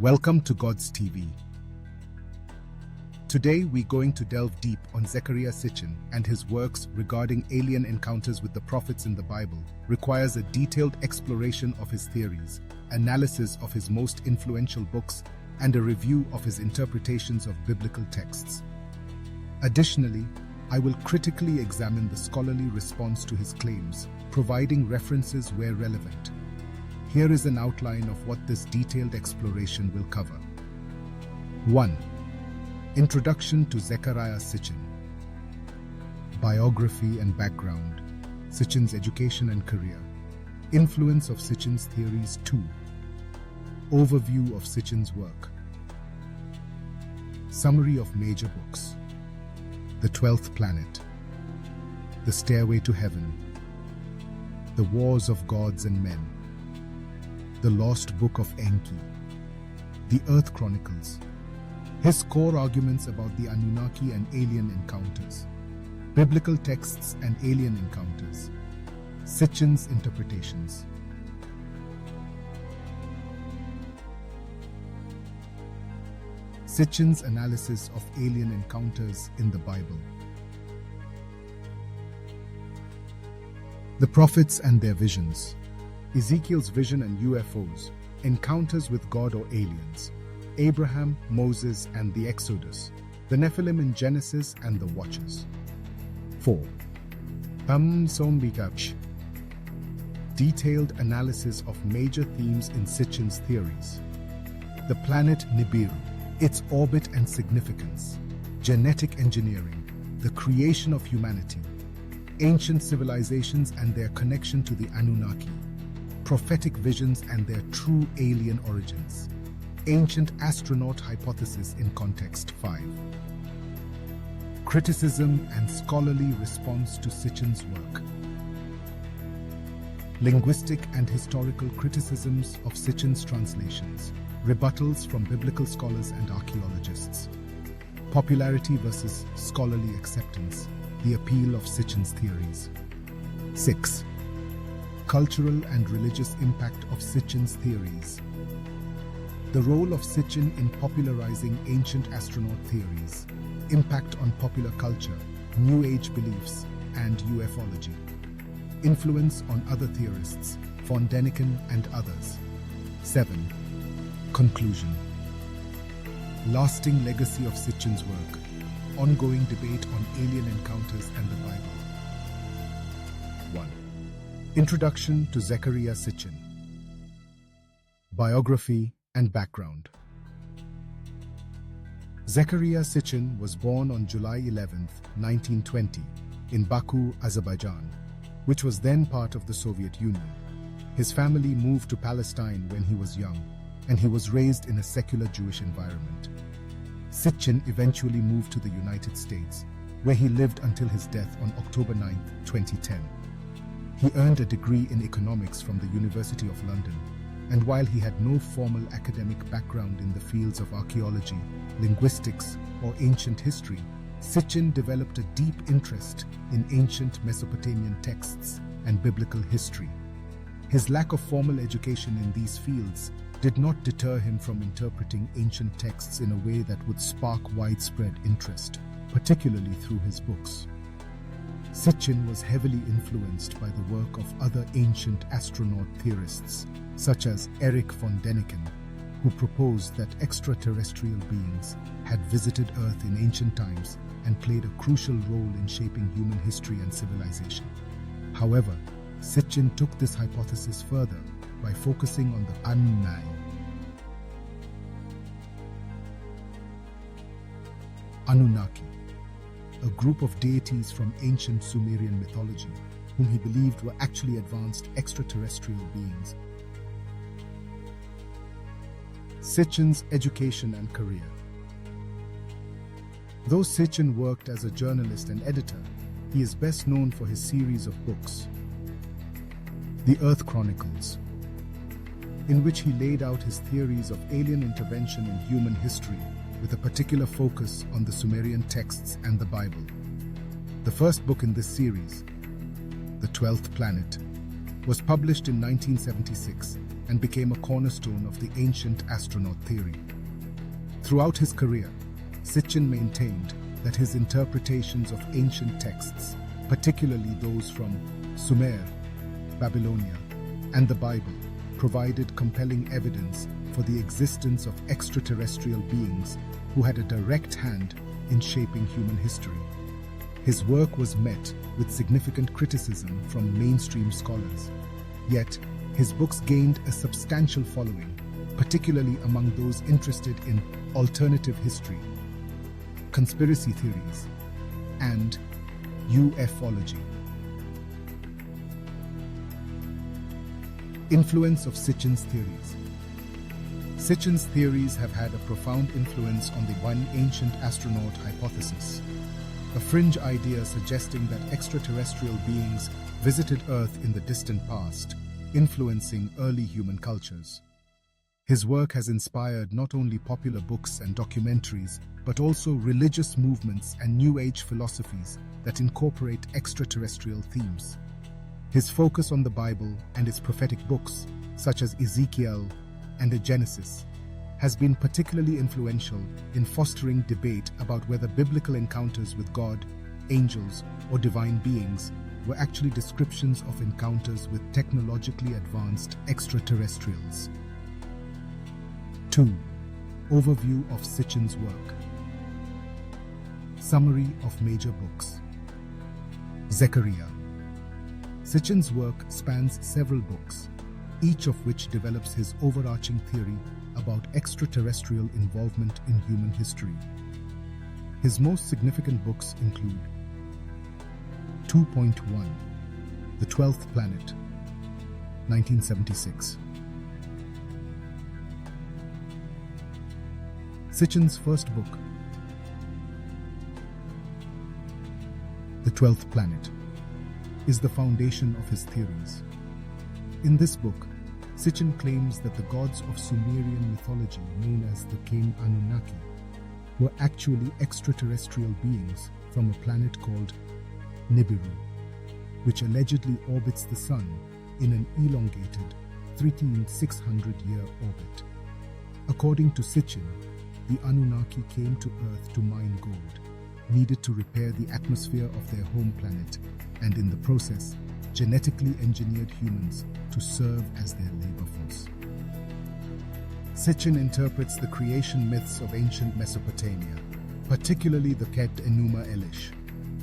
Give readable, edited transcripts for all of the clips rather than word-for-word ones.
Welcome to God's TV. Today we're going to delve deep on Zecharia Sitchin and his works regarding alien encounters with the prophets in the Bible. Requires a detailed exploration of his theories, analysis of his most influential books, and a review of his interpretations of biblical texts. Additionally, I will critically examine the scholarly response to his claims, providing references where relevant. Here is an outline of what this detailed exploration will cover. 1. Introduction to Zecharia Sitchin. Biography and background. Sitchin's education and career. Influence of Sitchin's theories. 2. Overview of Sitchin's work. Summary of major books. The 12th Planet. The Stairway to Heaven. The Wars of Gods and Men. The Lost Book of Enki. The Earth Chronicles. His core arguments about the Anunnaki and alien encounters. Biblical texts and alien encounters. Sitchin's interpretations. Sitchin's analysis of alien encounters in the Bible. The prophets and their visions. Ezekiel's vision and UFOs. Encounters with God or aliens. Abraham, Moses, and the Exodus, the Nephilim in Genesis, and the Watchers. 4. Detailed analysis of major themes in Sitchin's theories. The planet Nibiru, its orbit and significance, genetic engineering, the creation of humanity, ancient civilizations and their connection to the Anunnaki, prophetic visions and their true alien origins. Ancient astronaut hypothesis in context. 5. Criticism and scholarly response to Sitchin's work. Linguistic and historical criticisms of Sitchin's translations. Rebuttals from biblical scholars and archaeologists. Popularity versus scholarly acceptance. The appeal of Sitchin's theories. 6. Cultural and religious impact of Sitchin's theories. The role of Sitchin in popularizing ancient astronaut theories, impact on popular culture, New Age beliefs, and ufology. Influence on other theorists, von Däniken and others. 7. Conclusion. Lasting legacy of Sitchin's work, ongoing debate on alien encounters and the Bible. 1. Introduction to Zecharia Sitchin. Biography and background. Zecharia Sitchin was born on July 11, 1920, in Baku, Azerbaijan, which was then part of the Soviet Union. His family moved to Palestine when he was young, and he was raised in a secular Jewish environment. Sitchin eventually moved to the United States, where he lived until his death on October 9, 2010. He earned a degree in economics from the University of London, and while he had no formal academic background in the fields of archaeology, linguistics, or ancient history, Sitchin developed a deep interest in ancient Mesopotamian texts and biblical history. His lack of formal education in these fields did not deter him from interpreting ancient texts in a way that would spark widespread interest, particularly through his books. Sitchin was heavily influenced by the work of other ancient astronaut theorists, such as Erich von Däniken, who proposed that extraterrestrial beings had visited Earth in ancient times and played a crucial role in shaping human history and civilization. However, Sitchin took this hypothesis further by focusing on the Anunnaki, a group of deities from ancient Sumerian mythology, whom he believed were actually advanced extraterrestrial beings. Sitchin's education and career. Though Sitchin worked as a journalist and editor, he is best known for his series of books, The Earth Chronicles, in which he laid out his theories of alien intervention in human history with a particular focus on the Sumerian texts and the Bible. The first book in this series, The 12th Planet, was published in 1976 and became a cornerstone of the ancient astronaut theory. Throughout his career, Sitchin maintained that his interpretations of ancient texts, particularly those from Sumer, Babylonia, and the Bible, provided compelling evidence for the existence of extraterrestrial beings who had a direct hand in shaping human history. His work was met with significant criticism from mainstream scholars, yet his books gained a substantial following, particularly among those interested in alternative history, conspiracy theories, and ufology. Influence of Sitchin's theories. Sitchin's theories have had a profound influence on the one ancient astronaut hypothesis, a fringe idea suggesting that extraterrestrial beings visited Earth in the distant past, influencing early human cultures. His work has inspired not only popular books and documentaries, but also religious movements and New Age philosophies that incorporate extraterrestrial themes. His focus on the Bible and its prophetic books, such as Ezekiel and the Genesis, has been particularly influential in fostering debate about whether biblical encounters with God, angels, or divine beings were actually descriptions of encounters with technologically advanced extraterrestrials. 2. Overview of Sitchin's work. Summary of major books. Zechariah. Sitchin's work spans several books, each of which develops his overarching theory about extraterrestrial involvement in human history. His most significant books include 2.1 The 12th Planet, 1976. Sitchin's first book, The 12th Planet, is the foundation of his theories. In this book, Sitchin claims that the gods of Sumerian mythology, known as the King Anunnaki, were actually extraterrestrial beings from a planet called Nibiru, which allegedly orbits the Sun in an elongated 3,600-year orbit. According to Sitchin, the Anunnaki came to Earth to mine gold, needed to repair the atmosphere of their home planet, and in the process, genetically engineered humans to serve as their labor force. Sitchin interprets the creation myths of ancient Mesopotamia, particularly the Ket Enuma Elish,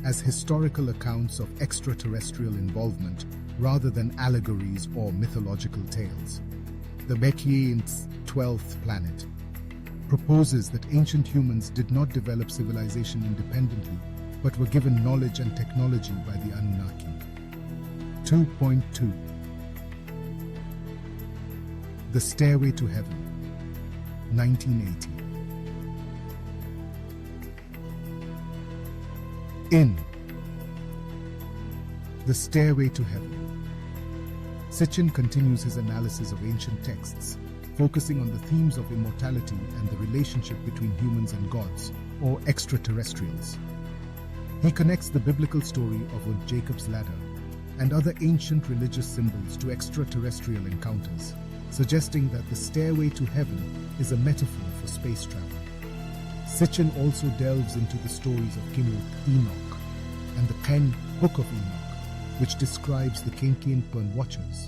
as historical accounts of extraterrestrial involvement rather than allegories or mythological tales. The Beki's 12th Planet proposes that ancient humans did not develop civilization independently, but were given knowledge and technology by the Anunnaki. 2.2 The Stairway to Heaven, 1980. In The Stairway to Heaven, Sitchin continues his analysis of ancient texts, focusing on the themes of immortality and the relationship between humans and gods, or extraterrestrials. He connects the biblical story of Jacob's ladder and other ancient religious symbols to extraterrestrial encounters, suggesting that the stairway to heaven is a metaphor for space travel. Sitchin also delves into the stories of King Enoch and the Ken Book of Enoch, which describes the Kenkianpun Watchers,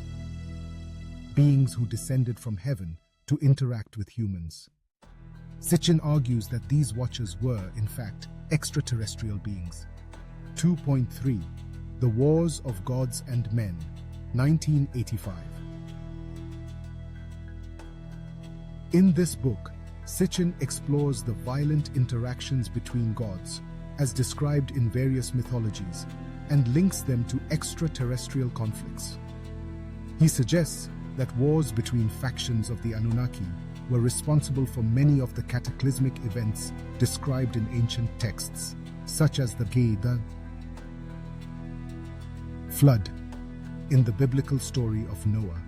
beings who descended from heaven to interact with humans. Sitchin argues that these watchers were, in fact, extraterrestrial beings. 2.3 The Wars of Gods and Men, 1985. In this book, Sitchin explores the violent interactions between gods, as described in various mythologies, and links them to extraterrestrial conflicts. He suggests that wars between factions of the Anunnaki were responsible for many of the cataclysmic events described in ancient texts, such as the flood in the biblical story of Noah.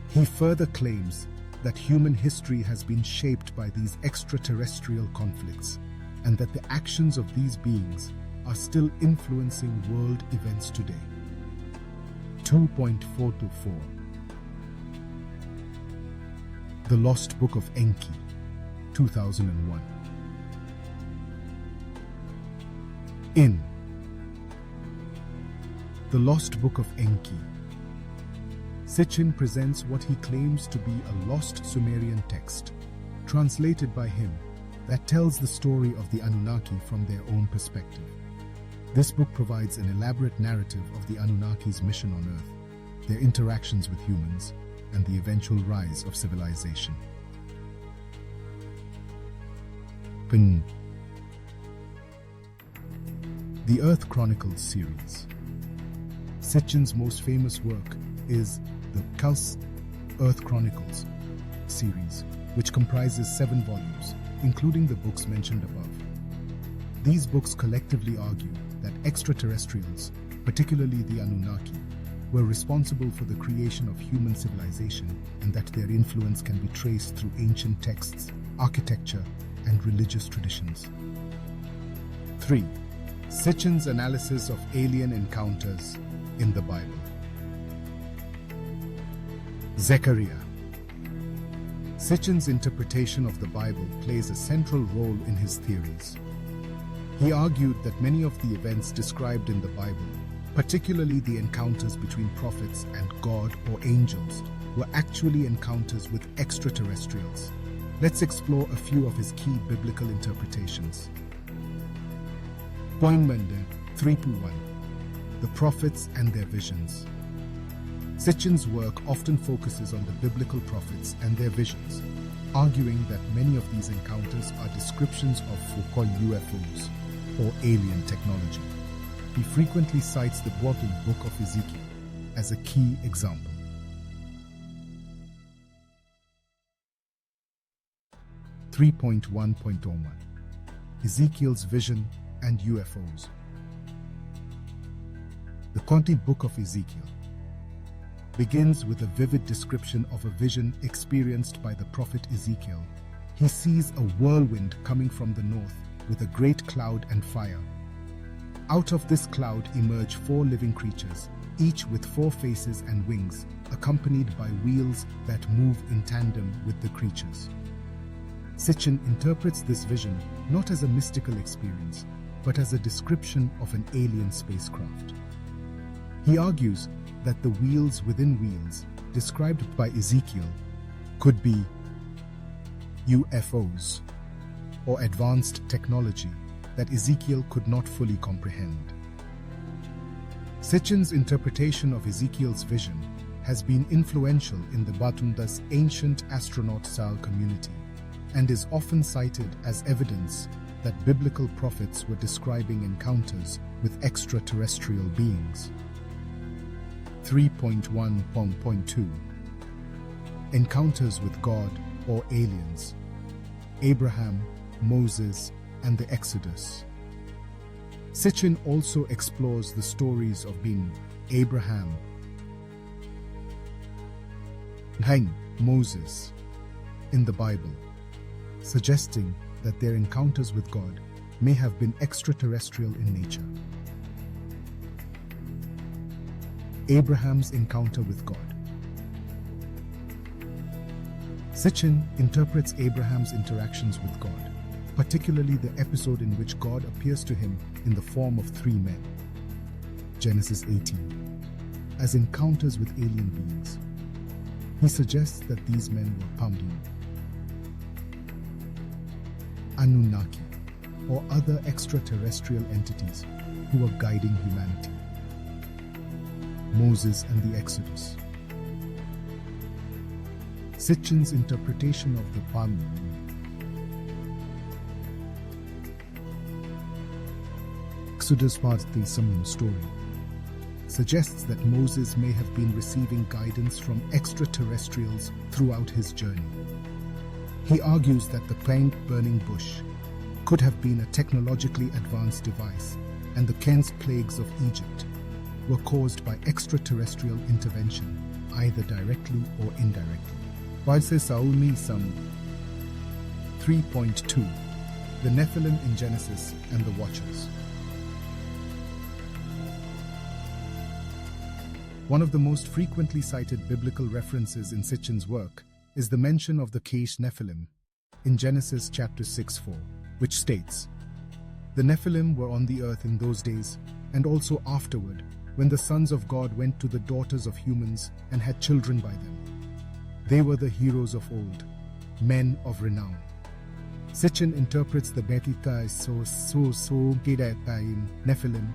He further claims that human history has been shaped by these extraterrestrial conflicts, and that the actions of these beings are still influencing world events today. 2.4-4 The Lost Book of Enki, 2001. In The Lost Book of Enki, Sitchin presents what he claims to be a lost Sumerian text, translated by him, that tells the story of the Anunnaki from their own perspective. This book provides an elaborate narrative of the Anunnaki's mission on Earth, their interactions with humans, and the eventual rise of civilization. The Earth Chronicles series. Sitchin's most famous work is the Kals Earth Chronicles series, which comprises 7 volumes, including the books mentioned above. These books collectively argue that extraterrestrials, particularly the Anunnaki, were responsible for the creation of human civilization, and that their influence can be traced through ancient texts, architecture, and religious traditions. 3. Sitchin's analysis of alien encounters in the Bible. Zechariah. Sitchin's interpretation of the Bible plays a central role in his theories. He argued that many of the events described in the Bible, particularly the encounters between prophets and God or angels, were actually encounters with extraterrestrials. Let's explore a few of his key biblical interpretations. Poingmende 321. The Prophets and Their Visions. Sitchin's work often focuses on the biblical prophets and their visions, arguing that many of these encounters are descriptions of so-called UFOs, or alien technology. He frequently cites the Book of Ezekiel as a key example. (3.1.01) Ezekiel's Vision and UFOs. The Conti Book of Ezekiel begins with a vivid description of a vision experienced by the prophet Ezekiel. He sees a whirlwind coming from the north with a great cloud and fire. Out of this cloud emerge 4 living creatures, each with 4 faces and wings, accompanied by wheels that move in tandem with the creatures. Sitchin interprets this vision not as a mystical experience, but as a description of an alien spacecraft. He argues that the wheels within wheels, described by Ezekiel, could be UFOs, or advanced technology that Ezekiel could not fully comprehend. Sitchin's interpretation of Ezekiel's vision has been influential in the Batunda's ancient astronaut-style community, and is often cited as evidence that biblical prophets were describing encounters with extraterrestrial beings. 3.1.2 Encounters with God or aliens. Abraham, Moses, and the Exodus. Sitchin also explores the stories of Abraham, Moses in the Bible, suggesting that their encounters with God may have been extraterrestrial in nature. Abraham's encounter with God. Sitchin interprets Abraham's interactions with God, particularly the episode in which God appears to him in the form of 3 men, Genesis 18, as encounters with alien beings. He suggests that these men were Anunnaki, or other extraterrestrial entities who were guiding humanity. Moses and the Exodus. Sitchin's interpretation of the Exodus part the Samum story suggests that Moses may have been receiving guidance from extraterrestrials throughout his journey. He argues that the plank burning bush could have been a technologically advanced device, and the Ken's plagues of Egypt were caused by extraterrestrial intervention, either directly or indirectly. Saumi Sam 3.2 The Nephilim in Genesis and the Watchers. One of the most frequently cited biblical references in Sitchin's work is the mention of the Kesh Nephilim in Genesis chapter 6:4, which states, "The Nephilim were on the earth in those days, and also afterward, when the sons of God went to the daughters of humans and had children by them. They were the heroes of old, men of renown." Sitchin interprets the Nephilim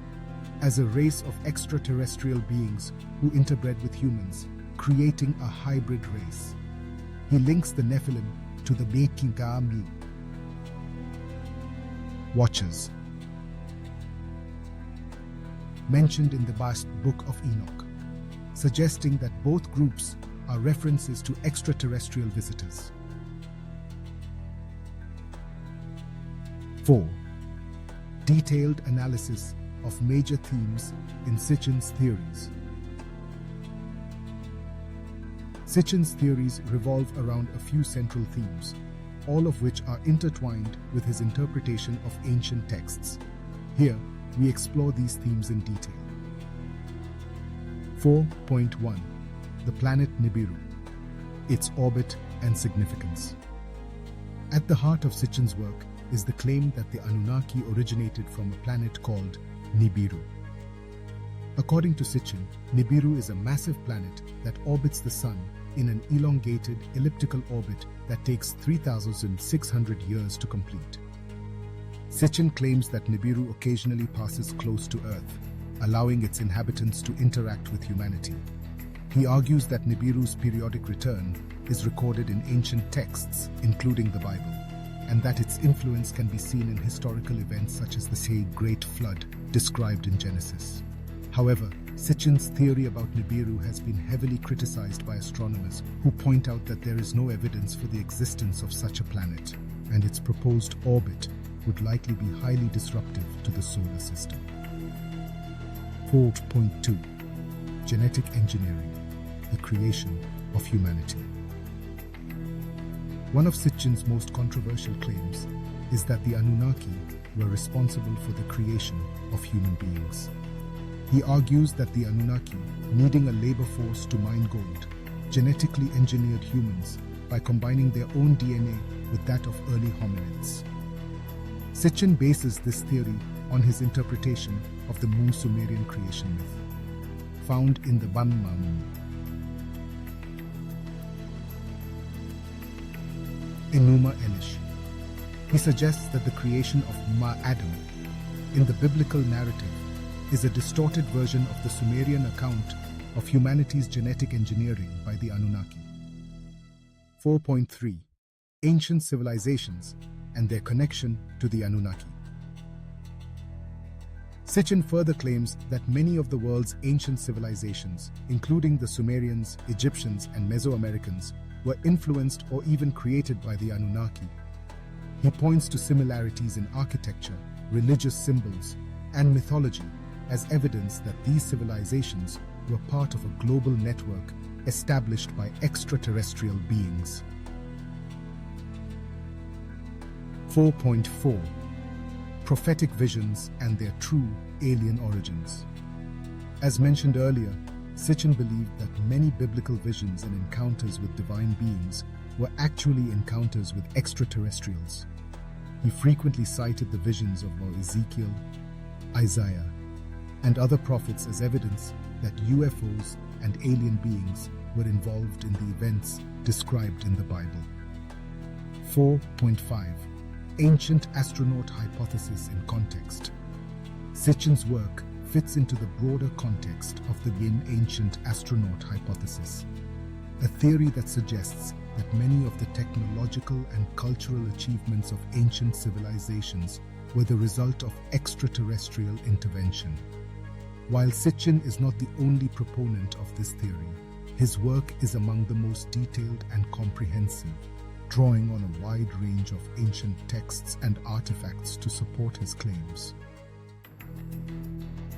as a race of extraterrestrial beings who interbred with humans, creating a hybrid race. He links the Nephilim to the Bekingami Watchers, mentioned in the vast Book of Enoch, suggesting that both groups are references to extraterrestrial visitors. 4. Detailed analysis of major themes in Sitchin's theories. Sitchin's theories revolve around a few central themes, all of which are intertwined with his interpretation of ancient texts. Here, we explore these themes in detail. 4.1. The planet Nibiru, its orbit and significance. At the heart of Sitchin's work is the claim that the Anunnaki originated from a planet called Nibiru. According to Sitchin, Nibiru is a massive planet that orbits the Sun in an elongated elliptical orbit that takes 3,600 years to complete. Sitchin claims that Nibiru occasionally passes close to Earth, allowing its inhabitants to interact with humanity. He argues that Nibiru's periodic return is recorded in ancient texts, including the Bible, and that its influence can be seen in historical events such as the Great Flood described in Genesis. However, Sitchin's theory about Nibiru has been heavily criticized by astronomers who point out that there is no evidence for the existence of such a planet, and its proposed orbit would likely be highly disruptive to the solar system. 4.2. Genetic engineering, the creation of humanity. One of Sitchin's most controversial claims is that the Anunnaki were responsible for the creation of human beings. He argues that the Anunnaki, needing a labor force to mine gold, genetically engineered humans by combining their own DNA with that of early hominids. Sitchin bases this theory on his interpretation of the Mu Sumerian creation myth, found in the Banmamun. Enuma Elish. He suggests that the creation of Adam in the biblical narrative is a distorted version of the Sumerian account of humanity's genetic engineering by the Anunnaki. 4.3. Ancient civilizations and their connection to the Anunnaki. Sitchin further claims that many of the world's ancient civilizations, including the Sumerians, Egyptians, and Mesoamericans, were influenced or even created by the Anunnaki. He points to similarities in architecture, religious symbols, and mythology as evidence that these civilizations were part of a global network established by extraterrestrial beings. 4.4. Prophetic visions and their true alien origins. As mentioned earlier, Sitchin believed that many biblical visions and encounters with divine beings were actually encounters with extraterrestrials. He frequently cited the visions of Ezekiel, Isaiah, and other prophets as evidence that UFOs and alien beings were involved in the events described in the Bible. 4.5. Ancient astronaut hypothesis in context. Sitchin's work fits into the broader context of the ancient astronaut hypothesis, a theory that suggests that many of the technological and cultural achievements of ancient civilizations were the result of extraterrestrial intervention. While Sitchin is not the only proponent of this theory, his work is among the most detailed and comprehensive, drawing on a wide range of ancient texts and artifacts to support his claims.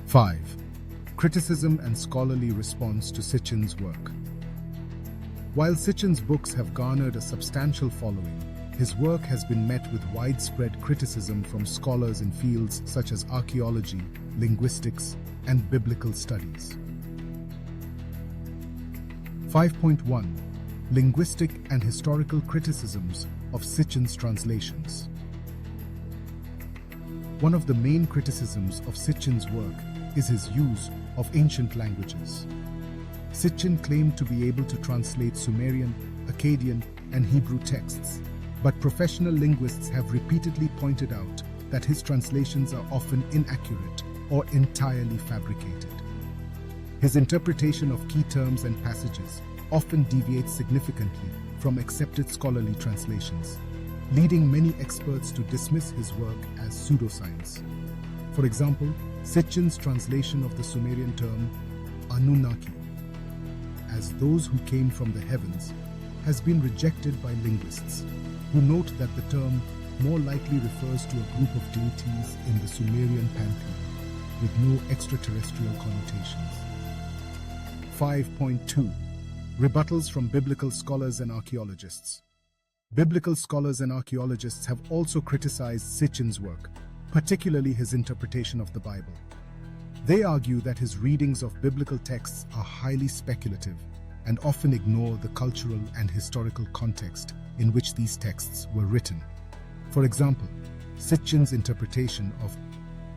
5. Criticism and scholarly response to Sitchin's work. While Sitchin's books have garnered a substantial following, his work has been met with widespread criticism from scholars in fields such as archaeology, linguistics, and biblical studies. 5.1. Linguistic and historical criticisms of Sitchin's translations. One of the main criticisms of Sitchin's work is his use of ancient languages. Sitchin claimed to be able to translate Sumerian, Akkadian, and Hebrew texts, but professional linguists have repeatedly pointed out that his translations are often inaccurate or entirely fabricated. His interpretation of key terms and passages often deviates significantly from accepted scholarly translations, leading many experts to dismiss his work as pseudoscience. For example, Sitchin's translation of the Sumerian term Anunnaki as those who came from the heavens has been rejected by linguists, who note that the term more likely refers to a group of deities in the Sumerian pantheon, with no extraterrestrial connotations. 5.2. Rebuttals from biblical scholars and archaeologists. Biblical scholars and archaeologists have also criticized Sitchin's work, particularly his interpretation of the Bible. They argue that his readings of biblical texts are highly speculative and often ignore the cultural and historical context in which these texts were written. For example, Sitchin's interpretation of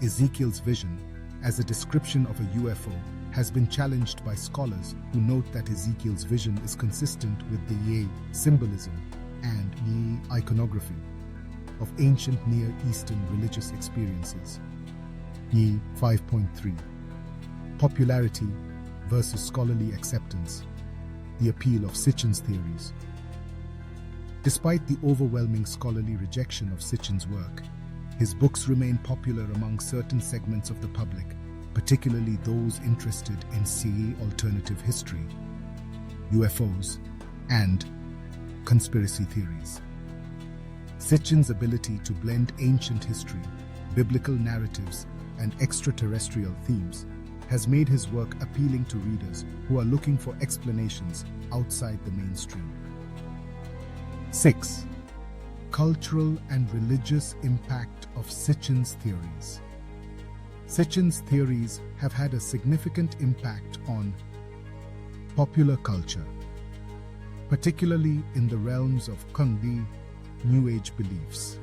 Ezekiel's vision as a description of a UFO has been challenged by scholars who note that Ezekiel's vision is consistent with the Ye symbolism and Ye iconography of ancient Near Eastern religious experiences. Ye 5.3. Popularity versus scholarly acceptance. The appeal of Sitchin's theories. Despite the overwhelming scholarly rejection of Sitchin's work, his books remain popular among certain segments of the public, particularly those interested in CA alternative history, UFOs, and conspiracy theories. Sitchin's ability to blend ancient history, biblical narratives, and extraterrestrial themes has made his work appealing to readers who are looking for explanations outside the mainstream. 6. Cultural and religious impact of Sitchin's theories. Sitchin's theories have had a significant impact on popular culture, particularly in the realms of Kundi, New Age beliefs,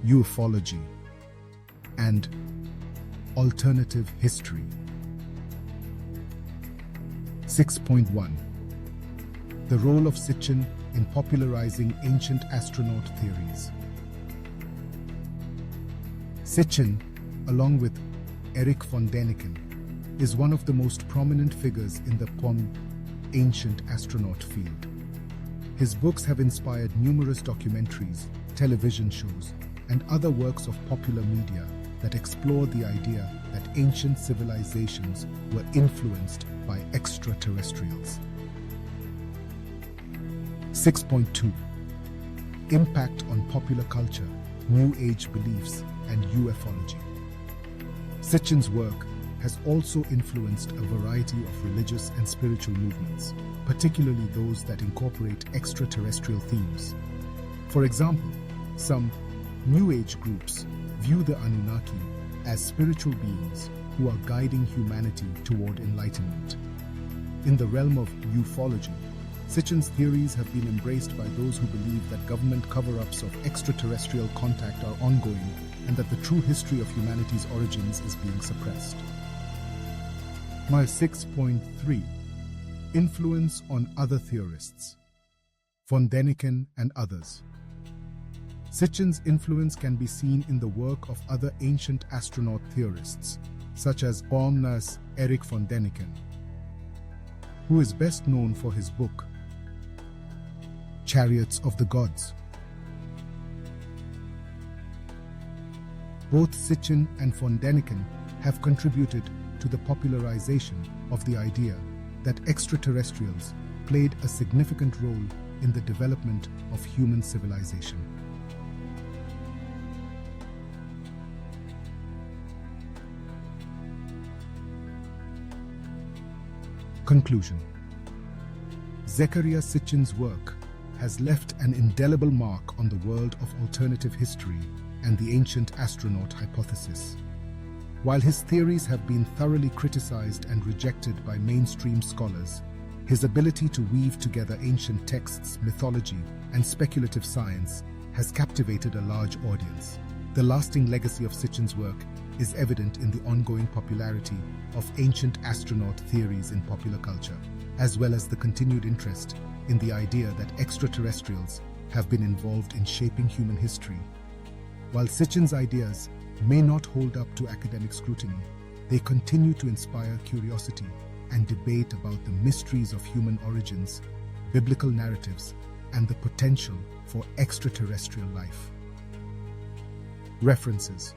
ufology, and alternative history. 6.1. The role of Sitchin in popularizing ancient astronaut theories. Sitchin, along with Erich von Däniken, is one of the most prominent figures in the ancient astronaut field. His books have inspired numerous documentaries, television shows, and other works of popular media that explore the idea that ancient civilizations were influenced by extraterrestrials. 6.2. Impact on popular culture, New Age beliefs, and ufology. Sitchin's work has also influenced a variety of religious and spiritual movements, particularly those that incorporate extraterrestrial themes. For example, some New Age groups view the Anunnaki as spiritual beings who are guiding humanity toward enlightenment. In the realm of ufology, Sitchin's theories have been embraced by those who believe that government cover-ups of extraterrestrial contact are ongoing and that the true history of humanity's origins is being suppressed. 6.3. Influence on other theorists. Von Däniken and others. Sitchin's influence can be seen in the work of other ancient astronaut theorists, such as Erich von Däniken, who is best known for his book, Chariots of the Gods. Both Sitchin and von Däniken have contributed to the popularization of the idea that extraterrestrials played a significant role in the development of human civilization. Conclusion. Zecharia Sitchin's work has left an indelible mark on the world of alternative history and the ancient astronaut hypothesis. While his theories have been thoroughly criticized and rejected by mainstream scholars, His ability to weave together ancient texts, mythology, and speculative science has captivated a large audience. The lasting legacy of Sitchin's work is evident in the ongoing popularity of ancient astronaut theories in popular culture, as well as the continued interest in the idea that extraterrestrials have been involved in shaping human history. While Sitchin's ideas may not hold up to academic scrutiny, they continue to inspire curiosity and debate about the mysteries of human origins, biblical narratives, and the potential for extraterrestrial life. References.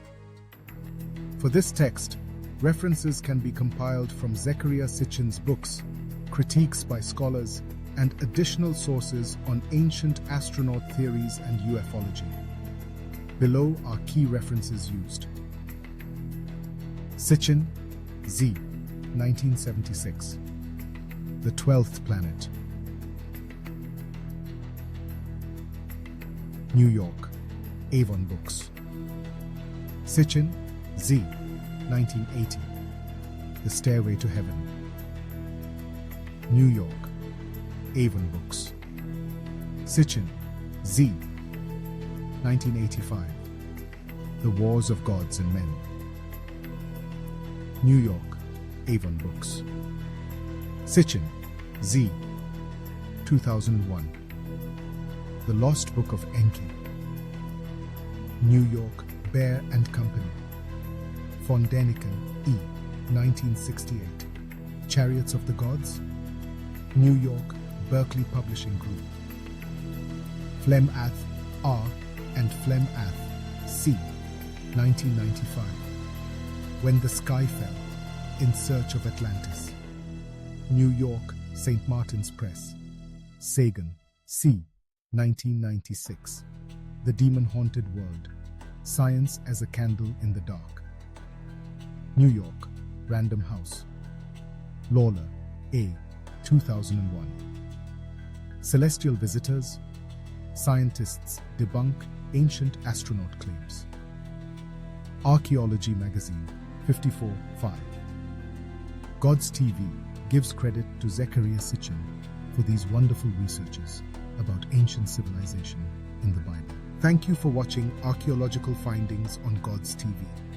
For this text, references can be compiled from Zecharia Sitchin's books, critiques by scholars, and additional sources on ancient astronaut theories and ufology. Below are key references used. Sitchin, Z. 1976. The 12th Planet. New York, Avon Books. Sitchin, Z. 1980. The Stairway to Heaven. New York, Avon Books. Sitchin, Z. 1985. The Wars of Gods and Men. New York, Avon Books. Sitchin, Z. 2001. The Lost Book of Enki. New York, Bear and Company. Von Däniken, E. 1968. Chariots of the Gods. New York, Berkeley Publishing Group. Flemath, R. and Flemath, C. 1995. When the Sky Fell, In Search of Atlantis. New York, St. Martin's Press. Sagan, C. 1996. The Demon-Haunted World. Science as a Candle in the Dark. New York, Random House. Lawler, A. 2001. Celestial Visitors. Scientists debunk ancient astronaut claims. Archaeology Magazine, 54-5. Gods TV gives credit to Zecharia Sitchin for these wonderful researches about ancient civilization in the Bible. Thank you for watching Archaeological Findings on Gods TV.